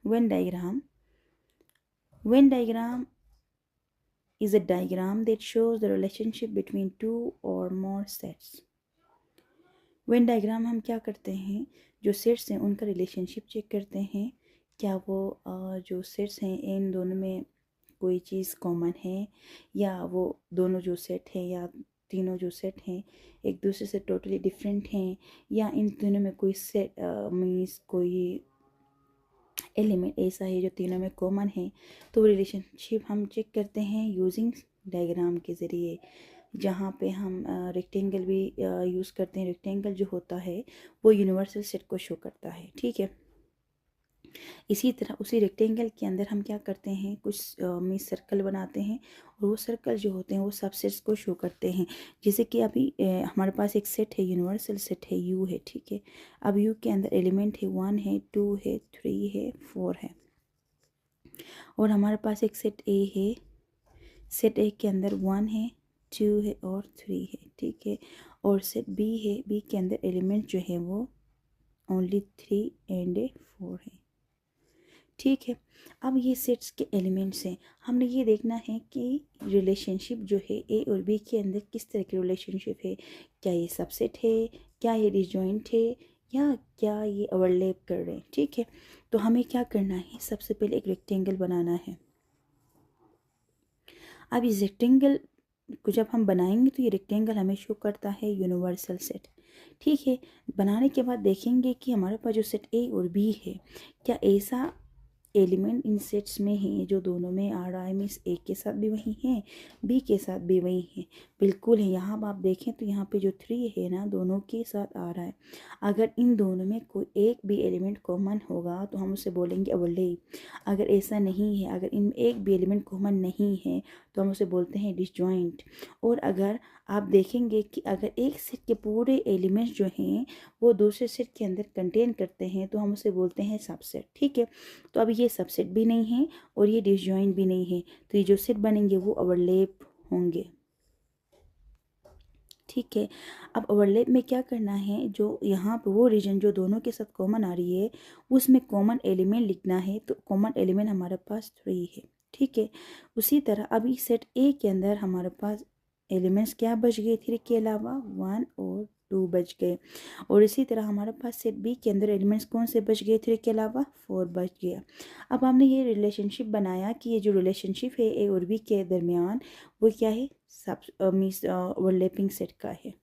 Venn diagram. Venn diagram is a diagram that shows the relationship between two or more sets. Venn diagram हम क्या करते हैं, जो sets हैं उनका रिलेशनशिप चेक करते हैं, क्या वो जो सेट्स हैं इन दोनों में कोई चीज़ कॉमन है, या वो दोनों जो सेट हैं या तीनों जो सेट हैं एक दूसरे से टोटली डिफरेंट हैं, या इन दोनों में कोई सेट मीन्स कोई एलिमेंट ऐसा है जो तीनों में कॉमन है। तो रिलेशनशिप हम चेक करते हैं यूजिंग डायग्राम के ज़रिए, जहाँ पे हम रेक्टेंगल भी यूज़ करते हैं। रेक्टेंगल जो होता है वो यूनिवर्सल सेट को शो करता है, ठीक है। इसी तरह उसी रेक्टेंगल के अंदर हम क्या करते हैं, कुछ मीन्स सर्कल बनाते हैं, और वो सर्कल जो होते हैं वो सब सेट्स को शो करते हैं। जैसे कि अभी हमारे पास एक सेट है, यूनिवर्सल सेट है, यू है, ठीक है। अब यू के अंदर एलिमेंट है 1 है, 2 है, 3 है, 4 है, और हमारे पास एक सेट ए है। सेट ए के अंदर 1 है, 2 है और 3 है, ठीक है। और सेट बी है, बी के अंदर एलिमेंट जो है वो ओनली 3 एंड 4 है, ठीक है। अब ये सेट्स के एलिमेंट्स हैं, हमने ये देखना है कि रिलेशनशिप जो है ए और बी के अंदर किस तरह की रिलेशनशिप है। क्या ये सबसेट है, क्या ये डिसजॉइंट है, या क्या ये ओवरलैप कर रहे हैं, ठीक है। तो हमें क्या करना है, सबसे पहले एक रेक्टेंगल बनाना है। अब इस रेक्टेंगल को जब हम बनाएंगे तो ये रेक्टेंगल हमें शो करता है यूनिवर्सल सेट, ठीक है। बनाने के बाद देखेंगे कि हमारे पास जो सेट ए और बी है, क्या ऐसा एलिमेंट इन सेट्स में है जो दोनों में आ रहा है, मीन्स ए के साथ भी वही है, बी के साथ भी वही है, बिल्कुल है। यहाँ आप देखें तो यहाँ पे जो 3 है ना, दोनों के साथ आ रहा है। अगर इन दोनों में कोई एक भी एलिमेंट कॉमन होगा तो हम उसे बोलेंगे ओवरलैप। अगर ऐसा नहीं है, अगर इनमें एक भी एलिमेंट कॉमन नहीं है तो हम उसे बोलते हैं डिसजॉइंट। और अगर आप देखेंगे कि अगर एक सेट के पूरे एलिमेंट्स जो हैं वो दूसरे सेट के अंदर कंटेन करते हैं तो हम उसे बोलते हैं सबसेट, ठीक है। तो अब ये सबसेट भी नहीं है और ये डिसजॉइंट भी नहीं है, तो ये जो सेट बनेंगे वो ओवरलैप होंगे, ठीक है। अब ओवरलैप में क्या करना है, जो यहाँ पे वो रीजन जो दोनों के साथ कॉमन आ रही है उसमें कॉमन एलिमेंट लिखना है। तो कॉमन एलिमेंट हमारे पास 3 है, ठीक है। उसी तरह अभी सेट ए के अंदर हमारे पास एलिमेंट्स क्या बच गए, 3 के अलावा 1 और 2 बच गए। और इसी तरह हमारे पास सेट बी के अंदर एलिमेंट्स कौन से बच गए, 3 के अलावा 4 बच गया। अब हमने ये रिलेशनशिप बनाया कि ये जो रिलेशनशिप है ए और बी के दरमियान वो क्या है, सब मीन्स ओवरलैपिंग सेट का है।